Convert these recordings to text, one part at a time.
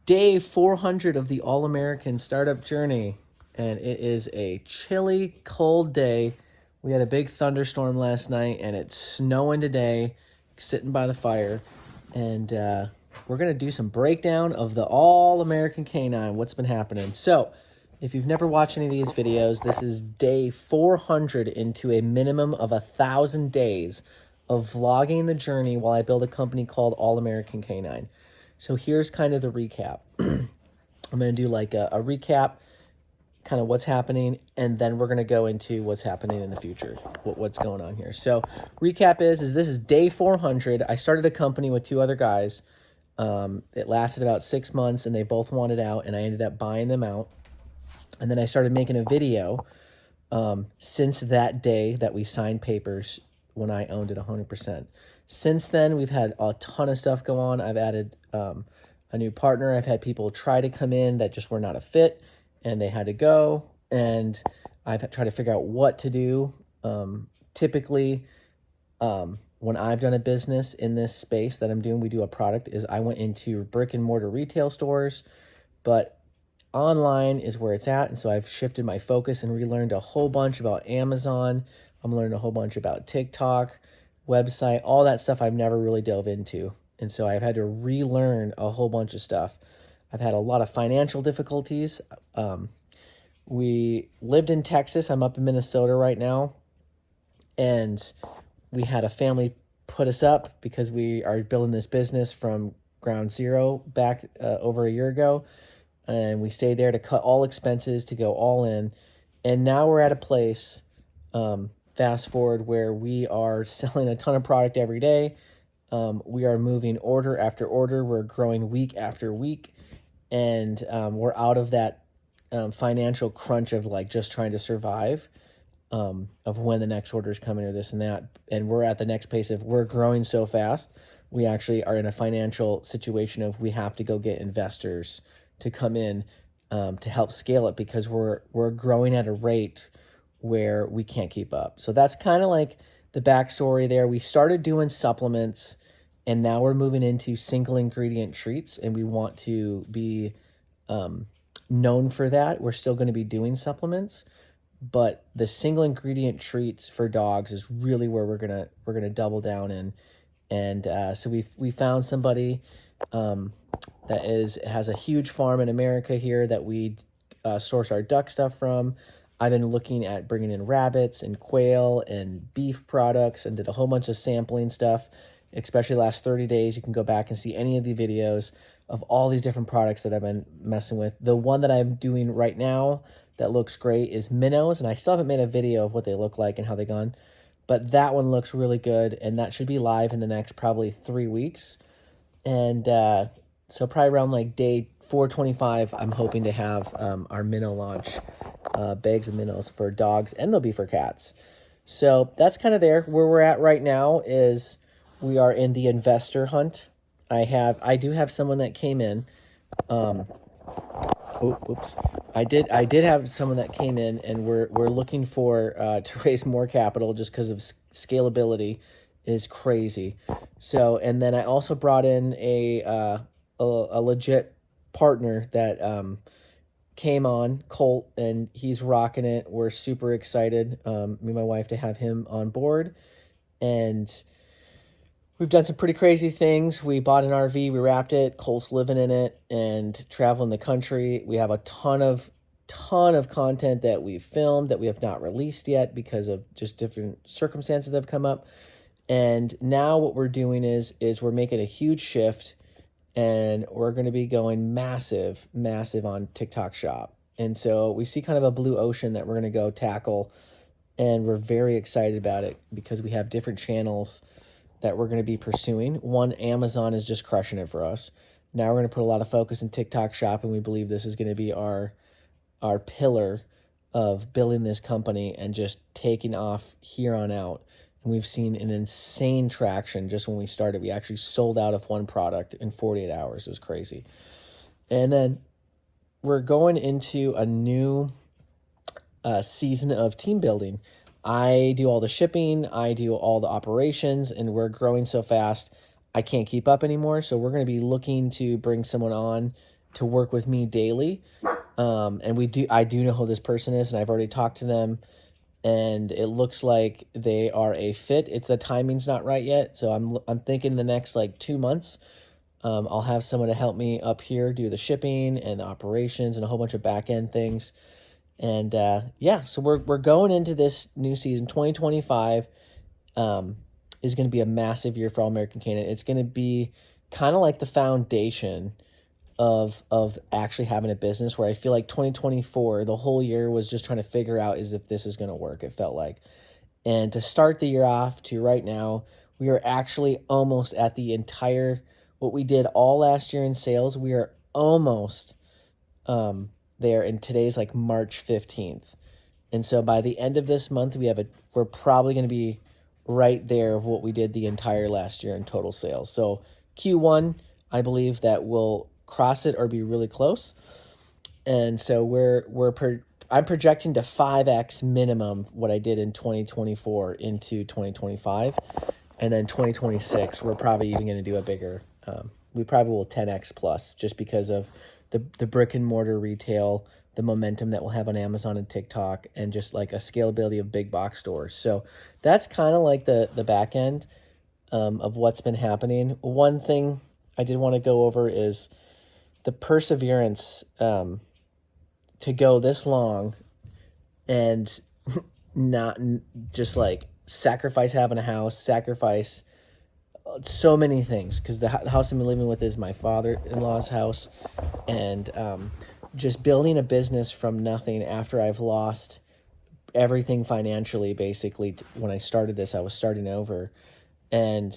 Day 400 of the All American Startup Journey, and it is a chilly, cold day. We had a big thunderstorm last night, and it's snowing today, sitting by the fire. And we're going to do some breakdown of the All American Canine, what's been happening. So, if you've never watched any of these videos, this is day 400 into a minimum of 1,000 days of vlogging the journey while I build a company called All American Canine. So here's kind of the recap. I'm going to do like a recap, kind of what's happening, and then we're going to go into what's happening in the future, what's going on here. So recap is this is day 400. I started a company with two other guys. It lasted about 6 months, and they both wanted out, and I ended up buying them out. And then I started making a video since that day that we signed papers when I owned it 100%. Since then, we've had a ton of stuff go on. I've added a new partner. I've had people try to come in that just were not a fit, and they had to go. And I've tried to figure out what to do. Typically, when I've done a business in this space that I'm doing, we do a product, is I went into brick and mortar retail stores, but online is where it's at. And so I've shifted my focus and relearned a whole bunch about Amazon. I'm learning a whole bunch about TikTok, website, all that stuff I've never really delved into. And so I've had to relearn a whole bunch of stuff. I've had a lot of financial difficulties. We lived in Texas. I'm up in Minnesota right now. And we had a family put us up because we are building this business from ground zero back over a year ago. And we stayed there to cut all expenses, to go all in. And now we're at a place, fast forward, where we are selling a ton of product every day. We are moving order after order. We're growing week after week. And we're out of that financial crunch of like just trying to survive, of when the next order is coming or this and that. And we're at the next pace of we're growing so fast. We actually are in a financial situation of we have to go get investors to come in to help scale it, because we're growing at a rate where we can't keep up. So that's kind of like the backstory there. We started doing supplements, and now we're moving into single ingredient treats, and we want to be known for that. We're still going to be doing supplements, but the single ingredient treats for dogs is really where we're gonna double down in. And so we found somebody that has a huge farm in America here that we source our duck stuff from. I've been looking at bringing in rabbits and quail and beef products, and did a whole bunch of sampling stuff, especially the last 30 days. You can go back and see any of the videos of all these different products that I've been messing with. The one that I'm doing right now that looks great is minnows, and I still haven't made a video of what they look like and how they've gone, but that one looks really good, and that should be live in the next probably 3 weeks. And so probably around like day 425, I'm hoping to have our minnow launch, bags of minnows for dogs, and they'll be for cats. So that's kind of there. Where we're at right now is we are in the investor hunt. I do have someone that came in. Oops. I did have someone that came in, and we're looking for to raise more capital, just because of scalability is crazy. So, and then I also brought in a legit partner that came on, Colt, and he's rocking it. We're super excited, me and my wife, to have him on board. And we've done some pretty crazy things. We bought an RV, we wrapped it, Colt's living in it, and traveling the country. We have a ton of content that we've filmed that we have not released yet because of just different circumstances that have come up. And now what we're doing is we're making a huge shift, and we're going to be going massive on TikTok Shop. And so we see kind of a blue ocean that we're going to go tackle, and we're very excited about it because we have different channels that we're going to be pursuing. One, Amazon is just crushing it for us. Now we're going to put a lot of focus in TikTok Shop, and we believe this is going to be our pillar of building this company and just taking off here on out. And we've seen an insane traction just when we started. We actually sold out of one product in 48 hours. It was crazy. And then we're going into a new season of team building. I do all the shipping, I do all the operations, and we're growing so fast, I can't keep up anymore. So we're going to be looking to bring someone on to work with me daily. And I do know who this person is, and I've already talked to them, and it looks like they are a fit. It's the timing's not right yet, so I'm thinking the next like 2 months, I'll have someone to help me up here do the shipping and the operations and a whole bunch of back end things. And yeah, so we're going into this new season. 2025 is going to be a massive year for All American Canine. It's going to be kind of like the foundation of actually having a business, where I feel like 2024, the whole year was just trying to figure out is if this is going to work, it felt like. And to start the year off to right now, we are actually almost at the entire, what we did all last year in sales, we are almost there, and today's like March 15th. And so by the end of this month, we're probably going to be right there of what we did the entire last year in total sales. So Q1, I believe that will cross it or be really close. And so I'm projecting to 5x minimum what I did in 2024 into 2025. And then 2026, we're probably even going to do a bigger, we probably will 10x plus, just because of the brick and mortar retail, the momentum that we'll have on Amazon and TikTok, and just like a scalability of big box stores. So that's kind of like the back end of what's been happening. One thing I did want to go over is the perseverance to go this long and not just like sacrifice having a house, sacrifice so many things, because the house I'm living with is my father-in-law's house, and just building a business from nothing after I've lost everything financially. Basically, when I started this, I was starting over, and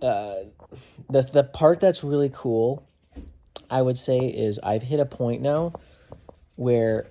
the part that's really cool, I would say, is I've hit a point now where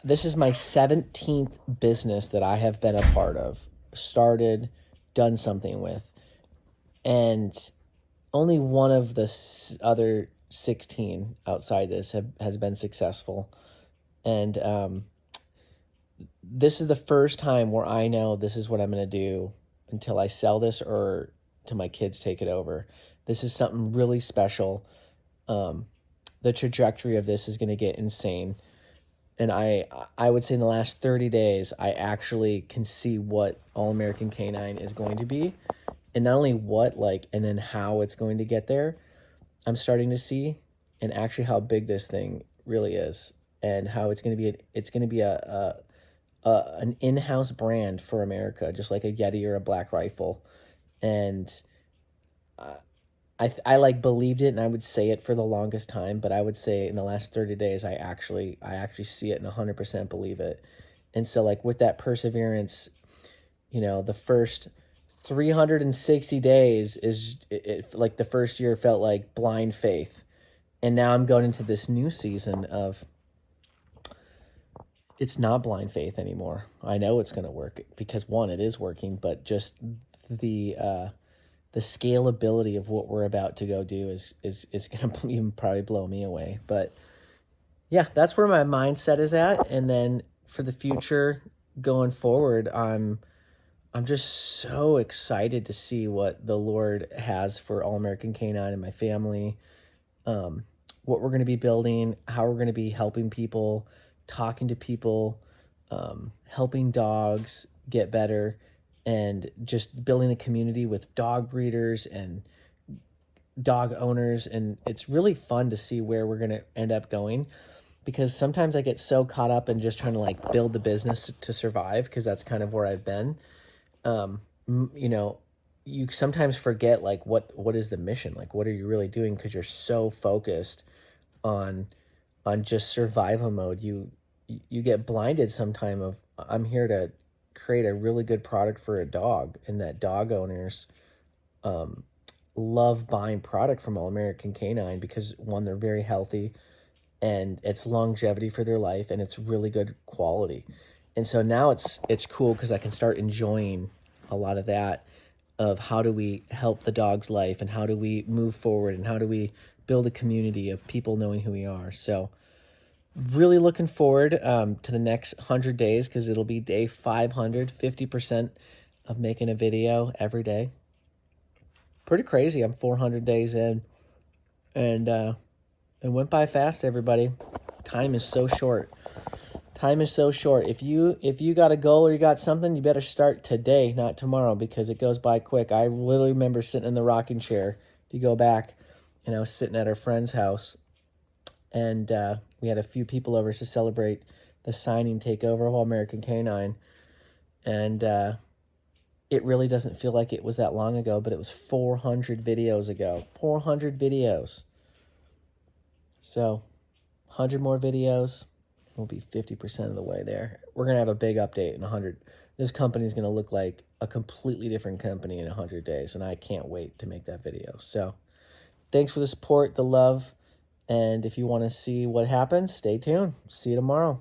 this is my 17th business that I have been a part of, started, done something with, and only one of the other 16 outside this has been successful. And this is the first time where I know this is what I'm going to do until I sell this or till my kids take it over. This is something really special. The trajectory of this is going to get insane. And I would say in the last 30 days, I actually can see what All American Canine is going to be. And not only what, like, and then how it's going to get there, I'm starting to see, and actually how big this thing really is, and how it's going to be an in-house brand for America, just like a Yeti or a Black Rifle. And I like believed it, and I would say it for the longest time, but I would say in the last 30 days, I actually see it and 100% believe it. And so, like, with that perseverance, the first 360 days like the first year felt like blind faith. And now I'm going into this new season of, it's not blind faith anymore. I know it's going to work because, one, it is working, but just the scalability of what we're about to go do is going to even probably blow me away. But yeah, that's where my mindset is at. And then for the future going forward, I'm just so excited to see what the Lord has for All American Canine and my family, what we're going to be building, how we're going to be helping people, talking to people, helping dogs get better, and just building a community with dog breeders and dog owners. And it's really fun to see where we're going to end up going, because sometimes I get so caught up in just trying to like build the business to survive, because that's kind of where I've been. You sometimes forget like what is the mission, like what are you really doing, because you're so focused on just survival mode. You get blinded sometime of, I'm here to create a really good product for a dog, and that dog owners love buying product from All American Canine because, one, they're very healthy, and it's longevity for their life, and it's really good quality. And so now it's cool because I can start enjoying a lot of that, of how do we help the dog's life, and how do we move forward, and how do we build a community of people knowing who we are. So really looking forward to the next 100 days, because it'll be day 500, 50% of making a video every day. Pretty crazy. I'm 400 days in, and It went by fast, everybody. Time is so short. Time is so short. If you got a goal or you got something, you better start today, not tomorrow, because it goes by quick. I literally remember sitting in the rocking chair. If you go back, and I was sitting at our friend's house, and we had a few people over to celebrate the signing takeover of All American Canine, and it really doesn't feel like it was that long ago, but it was 400 videos ago. 400 videos. So, 100 more videos. We'll be 50% of the way there. We're going to have a big update in 100. This company is going to look like a completely different company in 100 days, and I can't wait to make that video. So, thanks for the support, the love, and if you want to see what happens, stay tuned. See you tomorrow.